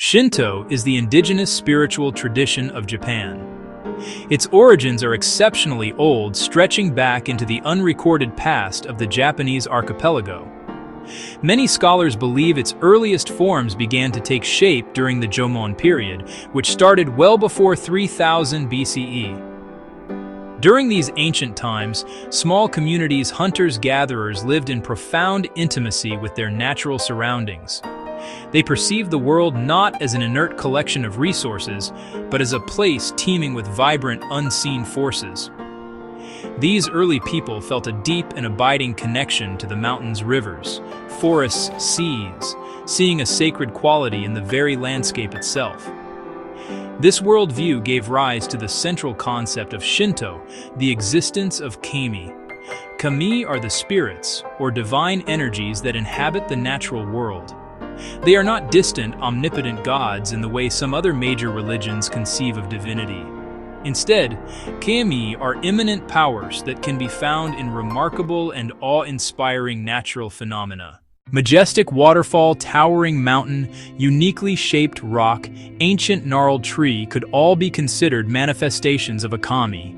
Shinto is the indigenous spiritual tradition of Japan. Its origins are exceptionally old, stretching back into the unrecorded past of the Japanese archipelago. Many scholars believe its earliest forms began to take shape during the Jomon period, which started well before 3000 BCE. During these ancient times, small communities, hunters-gatherers, lived in profound intimacy with their natural surroundings. They perceived the world not as an inert collection of resources, but as a place teeming with vibrant, unseen forces. These early people felt a deep and abiding connection to the mountains, rivers, forests, seas, seeing a sacred quality in the very landscape itself. This worldview gave rise to the central concept of Shinto, the existence of kami. Kami are the spirits, or divine energies that inhabit the natural world. They are not distant, omnipotent gods in the way some other major religions conceive of divinity. Instead, kami are immanent powers that can be found in remarkable and awe-inspiring natural phenomena. Majestic waterfall, towering mountain, uniquely shaped rock, ancient gnarled tree could all be considered manifestations of a kami.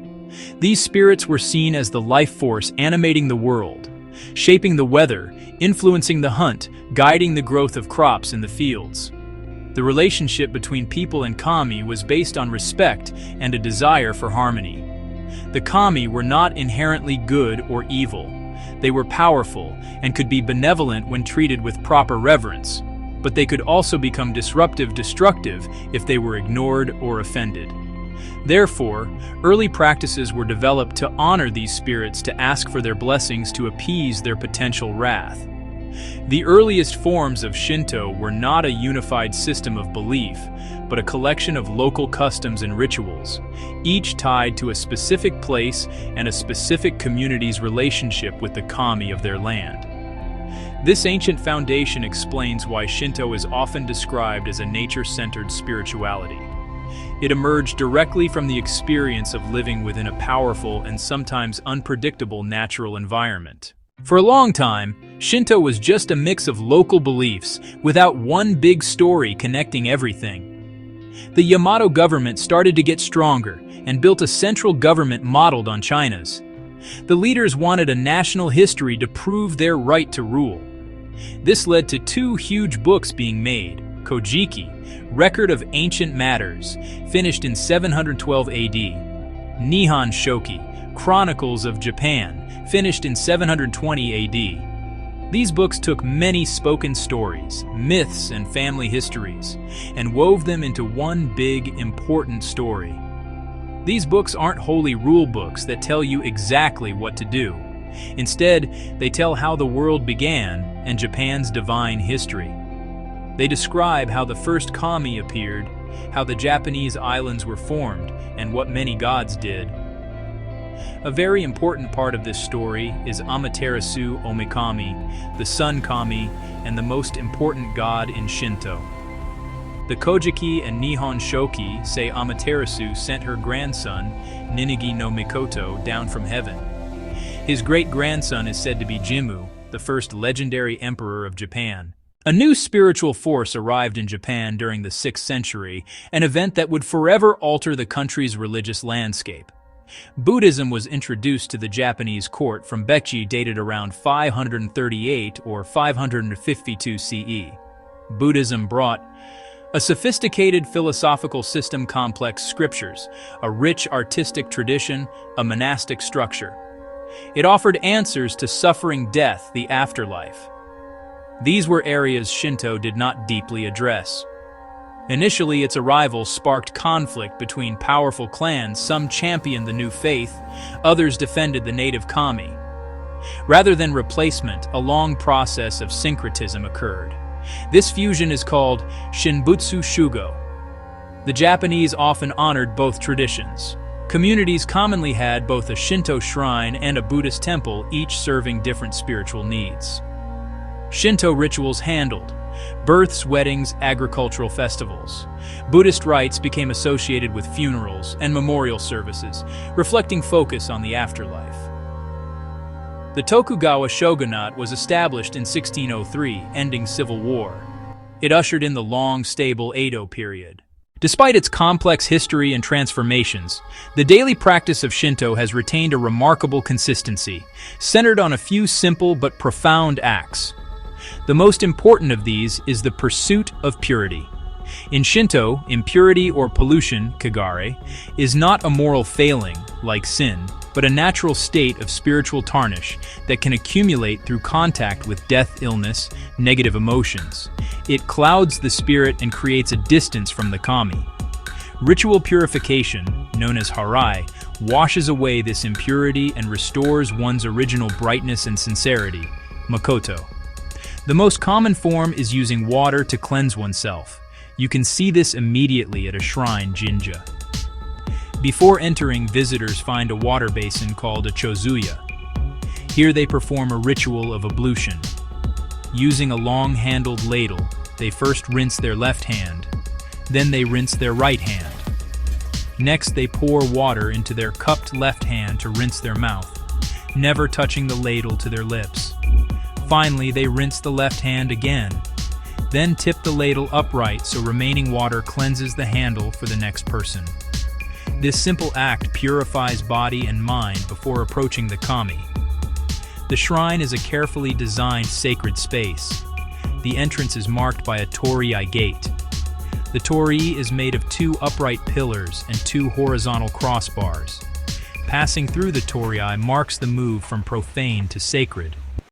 These spirits were seen as the life force animating the world, shaping the weather, influencing the hunt, guiding the growth of crops in the fields. The relationship between people and kami was based on respect and a desire for harmony. The kami were not inherently good or evil. They were powerful and could be benevolent when treated with proper reverence, but they could also become disruptive, destructive if they were ignored or offended. Therefore, early practices were developed to honor these spirits, to ask for their blessings, to appease their potential wrath. The earliest forms of Shinto were not a unified system of belief, but a collection of local customs and rituals, each tied to a specific place and a specific community's relationship with the kami of their land. This ancient foundation explains why Shinto is often described as a nature-centered spirituality. It emerged directly from the experience of living within a powerful and sometimes unpredictable natural environment. For a long time, Shinto was just a mix of local beliefs without one big story connecting everything. The Yamato government started to get stronger and built a central government modeled on China's. The leaders wanted a national history to prove their right to rule. This led to two huge books being made: Kojiki, Record of Ancient Matters, finished in 712 AD, Nihon Shoki, Chronicles of Japan, finished in 720 AD. These books took many spoken stories, myths, and family histories, and wove them into one big, important story. These books aren't holy rule books that tell you exactly what to do. Instead, they tell how the world began and Japan's divine history. They describe how the first kami appeared, how the Japanese islands were formed, and what many gods did. A very important part of this story is Amaterasu Omikami, the sun kami, and the most important god in Shinto. The Kojiki and Nihon Shoki say Amaterasu sent her grandson, Ninigi no Mikoto, down from heaven. His great-grandson is said to be Jimmu, the first legendary emperor of Japan. A new spiritual force arrived in Japan during the 6th century, an event that would forever alter the country's religious landscape. Buddhism was introduced to the Japanese court from Baekje, dated around 538 or 552 CE. Buddhism brought a sophisticated philosophical system, complex scriptures, a rich artistic tradition, a monastic structure. It offered answers to suffering, death, the afterlife. These were areas Shinto did not deeply address. Initially, its arrival sparked conflict between powerful clans. Some championed the new faith, others defended the native kami. Rather than replacement, a long process of syncretism occurred. This fusion is called Shinbutsu Shugo. The Japanese often honored both traditions. Communities commonly had both a Shinto shrine and a Buddhist temple, each serving different spiritual needs. Shinto rituals handled births, weddings, agricultural festivals. Buddhist rites became associated with funerals and memorial services, reflecting focus on the afterlife. The Tokugawa shogunate was established in 1603, ending civil war. It ushered in the long, stable Edo period. Despite its complex history and transformations, the daily practice of Shinto has retained a remarkable consistency, centered on a few simple but profound acts. The most important of these is the pursuit of purity. In Shinto, impurity or pollution, kagare, is not a moral failing, like sin, but a natural state of spiritual tarnish that can accumulate through contact with death, illness, negative emotions. It clouds the spirit and creates a distance from the kami. Ritual purification, known as harai, washes away this impurity and restores one's original brightness and sincerity, makoto. The most common form is using water to cleanse oneself. You can see this immediately at a shrine jinja. Before entering, visitors find a water basin called a chozuya. Here they perform a ritual of ablution. Using a long-handled ladle, they first rinse their left hand, then they rinse their right hand. Next, they pour water into their cupped left hand to rinse their mouth, never touching the ladle to their lips. Finally, they rinse the left hand again. Then tip the ladle upright so remaining water cleanses the handle for the next person. This simple act purifies body and mind before approaching the kami. The shrine is a carefully designed sacred space. The entrance is marked by a torii gate. The torii is made of 2 upright pillars and 2 horizontal crossbars. Passing through the torii marks the move from profane to sacred.